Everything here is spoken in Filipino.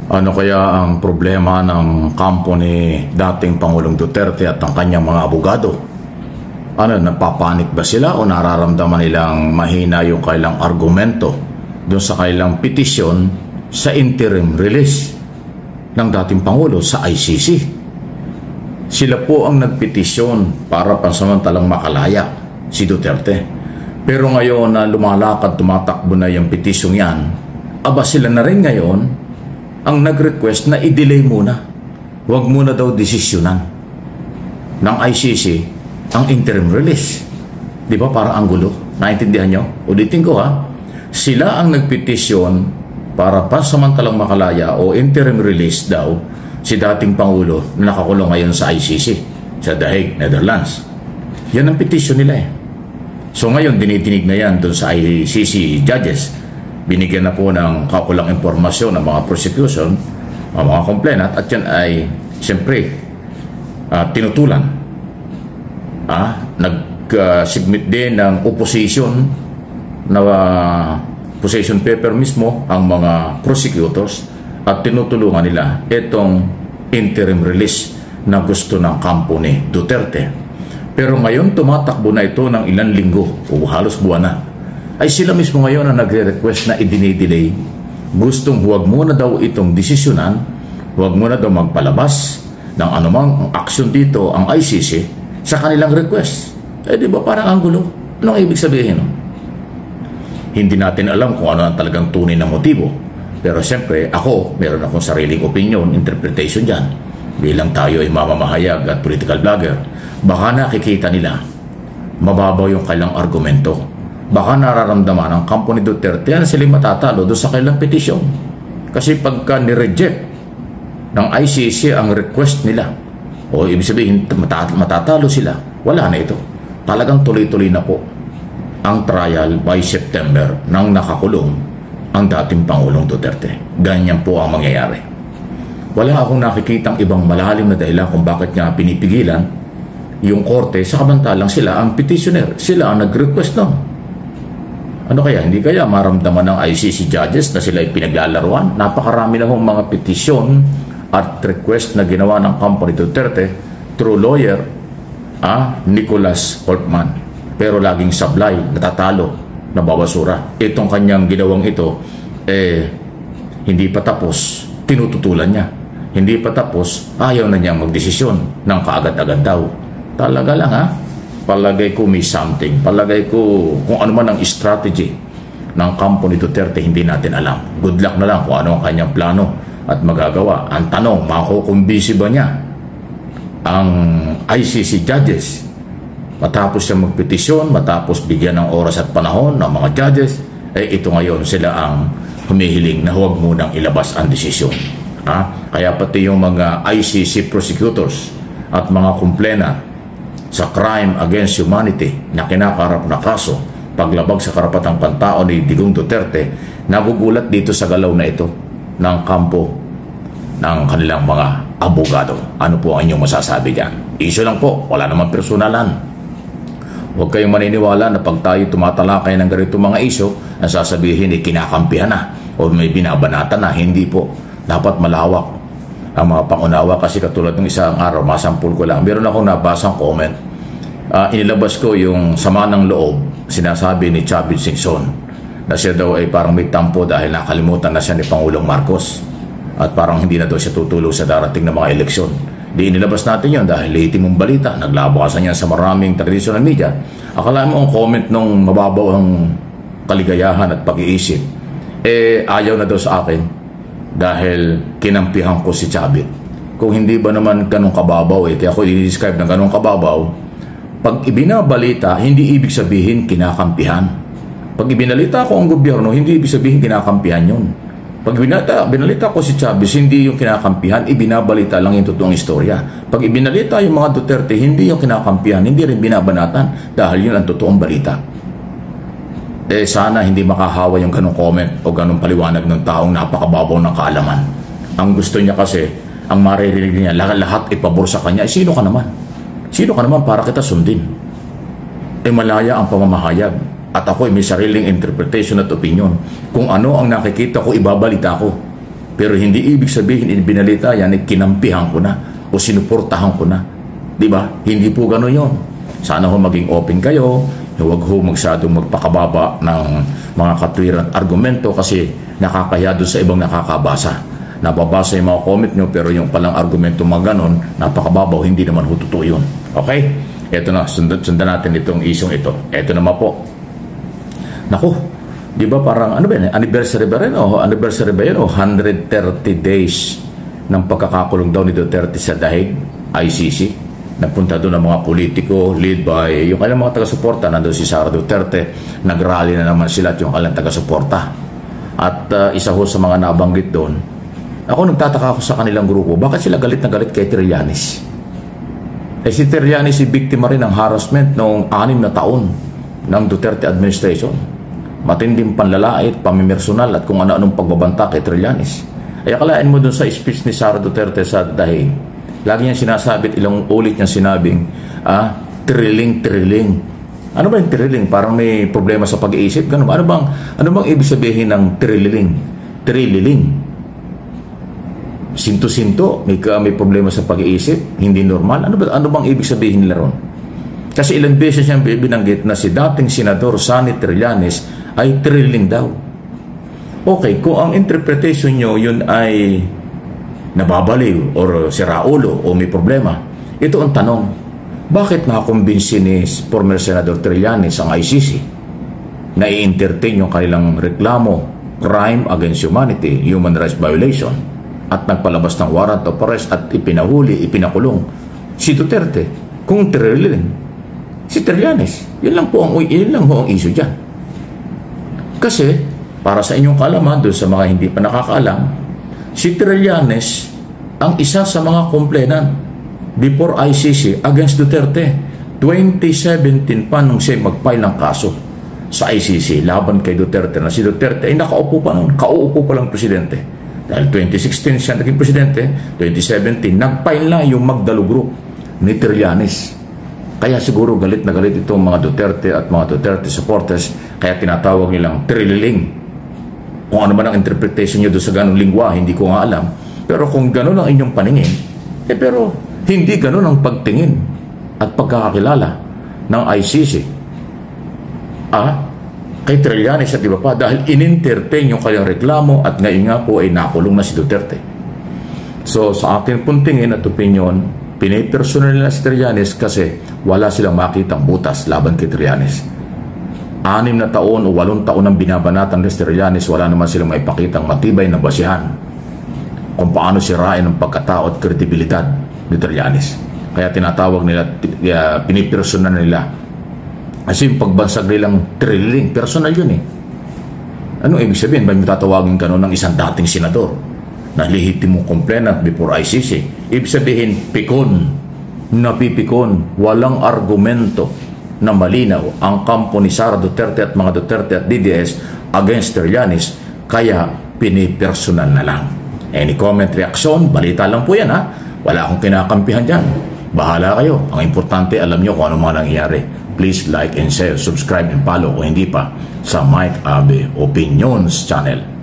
Ano kaya ang problema ng kampo ni dating Pangulong Duterte at ang kanyang mga abogado? Ano, napapanik ba sila o nararamdaman nilang mahina yung kailang argumento doon sa kailang petisyon sa interim release ng dating Pangulo sa ICC? Sila po ang nagpetisyon para pansamantalang makalaya si Duterte. Pero ngayon na lumalakad, tumatakbo na yung petisyong yan, aba sila na rin ngayon ang nag-request na i-delay muna. Huwag muna daw desisyonan ng ICC ang interim release. Di ba parang ang gulo? Naintindihan nyo? Ulitin ko ha. Sila ang nagpetisyon para pansamantalang makalaya o interim release daw si dating Pangulo na nakakulong ngayon sa ICC sa The Hague, Netherlands. Yan ang petisyon nila eh. So ngayon dinidinig na yan doon sa ICC judges. Binigyan na po ng kakulang impormasyon ng mga prosecution, mga complainant, at yan ay siyempre tinutulan. Nag-submit din ng opposition na position paper mismo ang mga prosecutors at tinutulungan nila itong interim release na gusto ng kampo ni Duterte. Pero ngayon tumatakbo na ito ng ilang linggo o halos buwan na. Ay sila mismo ngayon ang nagre-request na i-delay. Gustong huwag muna daw itong desisyonan, huwag muna daw magpalabas ng anumang aksyon dito ang ICC sa kanilang request. Eh di ba parang ang gulo? Anong ibig sabihin? Hindi natin alam kung ano ang talagang tunay na motibo. Pero siyempre ako, meron akong sariling opinion, interpretation dyan. Bilang tayo ay mamamahayag at political blogger, baka nakikita nila mababaw yung kailang argumento. Baka nararamdaman ang kampo ni Duterte na sila matatalo doon sa kailang petisyon. Kasi pagka ni-reject ng ICC ang request nila, o ibig sabihin matatalo sila, wala na ito. Talagang tuloy-tuloy na po ang trial by September nang nakakulong ang dating Pangulong Duterte. Ganyan po ang mangyayari. Wala akong nakikitang ibang malalim na dahilan kung bakit niya pinipigilan yung korte sa kamantalang sila ang petitioner. Sila ang nag-request nun. Ano kaya? Hindi kaya maramdaman ng ICC judges na sila ay pinaglalaruan? Napakarami na hong mga petisyon at request na ginawa ng kampo ni Duterte through lawyer Nicholas Holtman. Pero laging sablay, natatalo, nababasura. Itong kanyang ginawang ito, hindi pa tapos, tinututulan niya. Hindi pa tapos, ayaw na niyang magdesisyon ng kaagad-agad daw. Talaga lang Palagay ko may something. Palagay ko kung ano man ang strategy ng kampo ni Duterte, hindi natin alam. Good luck na lang kung ano ang kanyang plano at magagawa. Ang tanong, makukumbisi ba niya ang ICC judges matapos siya magpetisyon, matapos bigyan ng oras at panahon ng mga judges? Ito ngayon sila ang humihiling na huwag munang ilabas ang desisyon. Kaya pati yung mga ICC prosecutors at mga complainant sa crime against humanity na kinakarap na kaso, paglabag sa karapatang pantao ni Digong Duterte, nagugulat dito sa galaw na ito ng kampo ng kanilang mga abogado. Ano po ang inyong masasabi diyan? Issue lang po, wala namang personalan. Huwag kayong maniniwala na pag tayo tumatalakay ng ganito mga issue, na sasabihin kinakampihan na o may binabanatan na. Hindi po. Dapat malawak ang mga pangunawa, kasi katulad ng isang araw, masampul ko lang, meron akong nabasang comment. Inilabas ko yung sama ng loob, sinasabi ni Chavit Singson na siya daw ay parang may tampo dahil nakalimutan na siya ni Pangulong Marcos at parang hindi na daw siya tutulong sa darating na mga eleksyon. Di inilabas natin yon dahil lehitimong balita, naglabasan niya sa maraming traditional media. Akala mo ang comment nung mababaw ang kaligayahan at pag-iisip, ayaw na daw sa akin dahil kinampihan ko si Chavit. Kung hindi ba naman ganun kababaw, kaya ako i-describe na ganun kababaw, pag ibinabalita, hindi ibig sabihin kinakampihan. Pag ibinalita ko ang gobyerno, hindi ibig sabihin kinakampihan yun. Pag binalita ko si Chavez, hindi yung kinakampihan, ibinabalita lang yung totoong istorya. Pag ibinalita yung mga Duterte, hindi yung kinakampihan, hindi rin binabanatan dahil yun ang totoong balita. Sana hindi makahawa yung ganong comment o ganong paliwanag ng taong napakababaw ng kaalaman. Ang gusto niya kasi, ang maririnig niya, lahat ipabor sa kanya, sino ka naman? Sino ka naman para kita sundin? Malaya ang pamamahayag. At ako may sariling interpretation at opinion. Kung ano ang nakikita ko, ibabalita ko. Pero hindi ibig sabihin binalita yan, kinampihan ko na o sinuportahan ko na. Di ba? Hindi po gano'n yun. Sana ho maging open kayo, huwag ho magsadong magpakababa ng mga katwiran at argumento kasi nakakahiya doon sa ibang nakakabasa. Nababasa yung mga comment nyo pero yung palang argumento mga ganon, napakababaw, hindi naman ho totoo yun. Okay? Ito na, sundan natin itong isyong ito. Ito naman po. Naku, di ba parang, ano ba yun? Anniversary ba rin? O anniversary ba yun? O 130 days ng pagkakakulong daw ni Duterte sa Dahig, ICC. Nagpunta doon ang mga politiko, lead by yung kailang mga taga-suporta. Nandun si Sara Duterte, nag-rally na naman sila at yung kailang taga-suporta. At isa ho sa mga nabanggit doon, ako nagtataka ako sa kanilang grupo, bakit sila galit na galit kay Trillanes? Eh si Trillanes si biktima rin ng harassment noong 6 na taon ng Duterte administration. Matinding panlalait, pamimersonal at kung ano-anong pagbabanta kay Trillanes. Ay akalain mo doon sa speech ni Sara Duterte sa Dahig, lagi niyang sinasabi, ilang ulit niyang sinabing, trilling. Ano ba yung trilling? Parang may problema sa pag-iisip. Ganun. Ano bang ibig sabihin ng trilling? Trilling. Sinto-sinto, may problema sa pag-iisip, hindi normal. Ano bang ibig sabihin nila ron? Kasi ilang beses niyang binanggit na si dating Senador Sonny Trillanes ay trilling daw. Okay, kung ang interpretation niyo yun ay nababaliw or siraulo o may problema, ito ang tanong, bakit nakakumbinsi ni former Senador Trillanes ang ICC na i-entertain yung kanilang reklamo, crime against humanity, human rights violation, at nagpalabas ng warrant of arrest at ipinahuli, ipinakulong si Duterte kung trilling si Trillanes? Yun lang ho ang issue dyan. Kasi para sa inyong kaalaman, doon sa mga hindi pa nakakaalam, si Trillanes ang isa sa mga complainant before ICC against Duterte. 2017 pa nung siya mag-file ng kaso sa ICC laban kay Duterte na si Duterte ay nakaupo pa noon, kauupo pa lang presidente. Dahil 2016 siya naging presidente, 2017 nag-file na yung Magdalo Group ni Trillanes. Kaya siguro galit na galit itong mga Duterte at mga Duterte supporters, kaya tinatawag nilang trilling. Kung ano man ang interpretation nyo doon sa ganong lingwa, hindi ko nga alam. Pero kung gano'n ang inyong paningin, pero hindi gano'n ang pagtingin at pagkakakilala ng ICC kay Trillanes at iba pa dahil in-entertain yung kanyang reklamo at ngayon nga po ay nakulong na si Duterte. So sa akin pong tingin at opinion, pinipersonal nila si Trillanes kasi wala silang makitang butas laban kay Trillanes. 6 na taon o 8 taon ang binabanatan ni Trillanes, wala naman silang maipakitang matibay na basihan kung paano sirain ang pagkatao at kredibilidad ni Trillanes. Kaya tinatawag nila, pinipersonal nila. Kasi yung pagbansag nilang trilling, personal yun eh. Anong ibig sabihin? Ba't tatawagin ka ng isang dating senador na lehitimong complainant before ICC? Ibig sabihin, pikon, napipikon, walang argumento na malinaw ang kampo ni Sara Duterte at mga Duterte at DDS against Trillanes, kaya pinipersonal na lang. Any comment, reaction, balita lang po yan ha. Wala akong kinakampihan dyan. Bahala kayo. Ang importante, alam nyo kung ano mga nangyayari. Please like and share, subscribe and follow kung hindi pa sa Mike Abe Opinions Channel.